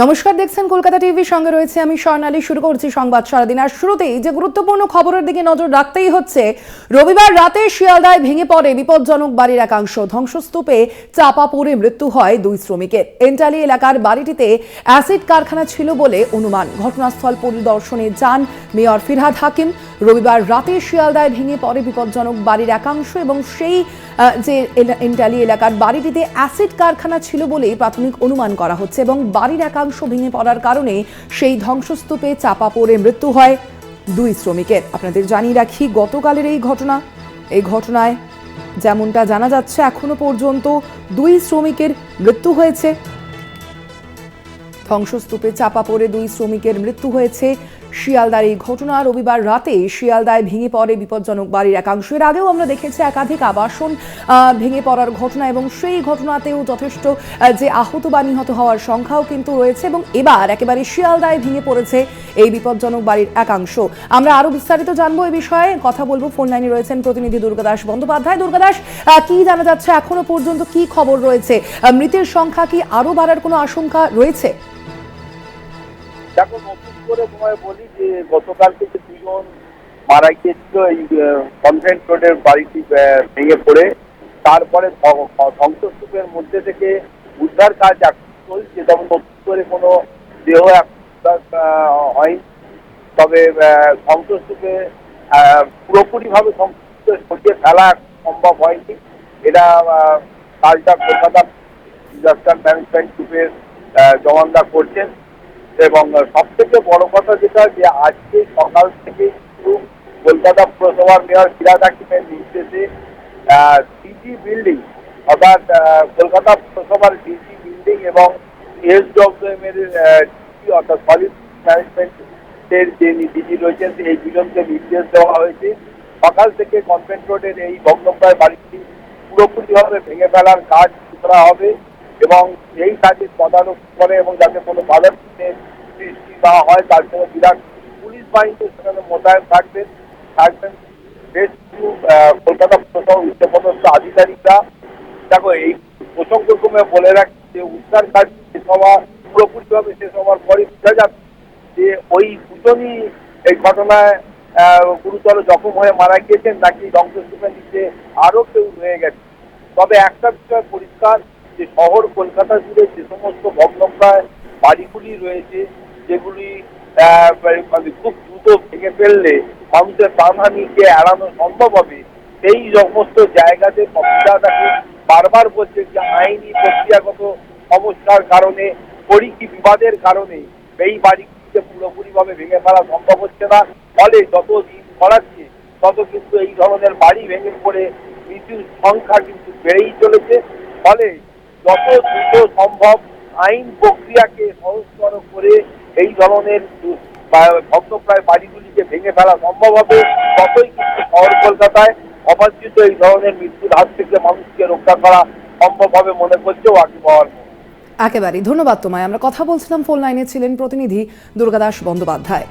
নমস্কার, দেখছেন কলকাতা টিভি, সঙ্গে রয়েছে আমি স্বর্ণালী। শুরু করছি সংবাদ সারাদিন। আর শুরুতেই যে গুরুত্বপূর্ণ খবরের দিকে নজর রাখতেই হচ্ছে। রবিবার রাতে শিয়ালদায় ভেঙে পড়ে বিপজ্জনক বাড়ির একাংশ, ধ্বংসস্তূপে চাপা পড়ে মৃত্যু হয় 2 শ্রমিকের। এন্টালি এলাকার বাড়িটিতে অ্যাসিড কারখানা ছিল বলে অনুমান। ঘটনাস্থল পরিদর্শনে যান মেয়র ফিরহাদ হাকিম। রবিবার রাতে শিয়ালদায় ভেঙে পড়ে বিপজ্জনক বাড়ির একাংশ এবং সেই যে এন্টালি এলাকার বাড়িটিতে অ্যাসিড কারখানা ছিল বলেই প্রাথমিক অনুমান করা হচ্ছে এবং বাড়ির একাংশ ভেঙে পড়ার কারণে সেই ধ্বংসস্তূপে চাপা পড়ে মৃত্যু হয় 2 শ্রমিকের। আপনাদের জানিয়ে রাখি, গতকালের এই ঘটনায় যেমনটা জানা যাচ্ছে, এখনো পর্যন্ত 2 শ্রমিকের মৃত্যু হয়েছে। ধ্বংসস্তূপে চাপা পড়ে 2 শ্রমিকের মৃত্যু হয়েছে। শিয়ালদার এই ঘটনা। রবিবার রাতে শিয়ালদায় ভেঙে পড়ে বিপজ্জনক বাড়ির একাংশ। এর আগেও আমরা দেখেছি একাধিক আবাসন ভেঙে পড়ার ঘটনা এবং সেই ঘটনাতেও যথেষ্ট যে আহত বা নিহত হওয়ার সংখ্যাও কিন্তু রয়েছে এবং এবার একেবারে শিয়ালদায় ভেঙে পড়েছে এই বিপজ্জনক বাড়ির একাংশ। আমরা আরো বিস্তারিত জানবো এই বিষয়ে, কথা বলবো। ফোন লাইনে রয়েছেন প্রতিনিধি দুর্গাদাস বন্দ্যোপাধ্যায়। দুর্গাদাস, কি জানা যাচ্ছে এখনো পর্যন্ত, কি খবর রয়েছে? মৃতের সংখ্যা কি আরো বাড়ার কোনো আশঙ্কা রয়েছে? দেখো, নতুন করে তোমায় বলি যে গতকাল থেকে 2 জন মারা গিয়েছিল এই কনভেন্ট রোডের বাড়িটি ভেঙে পড়ে। তারপরে ধ্বংসস্তূপের মধ্যে থেকে উদ্ধার কাজ এখন চলছে, তবে নতুন করে কোনো দেহ উদ্ধার হয়নি। তবে ধ্বংসস্তূপে পুরোপুরিভাবে ধ্বংসস্তূপে সরিয়ে ফেলা সম্ভব হয়নি। এটা কাজটা কলকাতা ডিজাস্টার ম্যানেজমেন্ট গ্রুপের জওয়ানরা করছেন। এবং সব থেকে বড় কথা যেটা, যে আজকে সকাল থেকে কিন্তু কলকাতা পুরসভার মেয়র ফিরহাদ হাকিমের নির্দেশে ডিজি বিল্ডিং, অর্থাৎ কলকাতা পুরসভার ডিজি বিল্ডিং এবং এসডব্লিউএম এর ডিজি অর্থাৎ সলিড ম্যানেজমেন্টের যে ডিজি রয়েছেন, এই দুজনকে নির্দেশ দেওয়া হয়েছে সকাল থেকে কনভেন্ট রোডের এই ভগ্নপ্রায় বাড়িটি পুরোপুরিভাবে ভেঙে ফেলার কাজ করা হবে এবং এই কাজের তদারক করে এবং যাতে কোনো বাধা সৃষ্টি না হয় তার জন্য বিরাট পুলিশ বাহিনী সেখানে মোতায়েন থাকবেন। বেশ কিছু কলকাতা পুরসভার উচ্চপদস্থ আধিকারিকরা। দেখো, এই প্রসঙ্গক্রমে বলে রাখি যে উদ্ধার কাজ শেষ হওয়া পুরোপুরিভাবে শেষ হওয়ার পরে বোঝা যাচ্ছে যে ওই দুজনই এই ঘটনায় গুরুতর জখম হয়ে মারা গিয়েছেন, নাকি ধ্বংসস্তূপের নিচে আরো কেউ রয়ে গেছে। তবে একটা বিষয় পরিষ্কার, যে শহর কলকাতা জুড়ে যে সমস্ত ভগ্নপ্রায় বাড়িগুলি রয়েছে, যেগুলি খুব দ্রুত ভেঙে ফেললে মানুষের প্রাণহানিকে এড়ানো সম্ভব হবে, সেই সমস্ত জায়গাতে কর্মীরাটাকে বারবার বলছে যে আইনি প্রক্রিয়াগত সমস্যার কারণে, পরিধি বিবাদের কারণে এই বাড়িগুলিকে পুরোপুরিভাবে ভেঙে ফেলা সম্ভব হচ্ছে না। ফলে যত দিন গড়াচ্ছে তত কিন্তু এই ধরনের বাড়ি ভেঙে পড়ে মৃত্যুর সংখ্যা কিন্তু বেড়েই চলেছে। ফলে যত দ্রুত সম্ভব আইন প্রক্রিয়াকে সহজতর করে এই ধরনের ভগ্নপ্রায় বাড়িগুলিকে ভেঙে ফেলা সম্ভব হবে, ততই কিন্তু শহর কলকাতায় অবাঞ্ছিত এই ধরনের মৃত্যুর হাত থেকে মানুষকে রক্ষা করা সম্ভব হবে মনে করছে ওয়াকিব হওয়ার। একেবারেই ধন্যবাদ তোমায়। আমরা কথা বলছিলাম, ফোন লাইনে ছিলেন প্রতিনিধি দুর্গাদাস বন্দ্যোপাধ্যায়।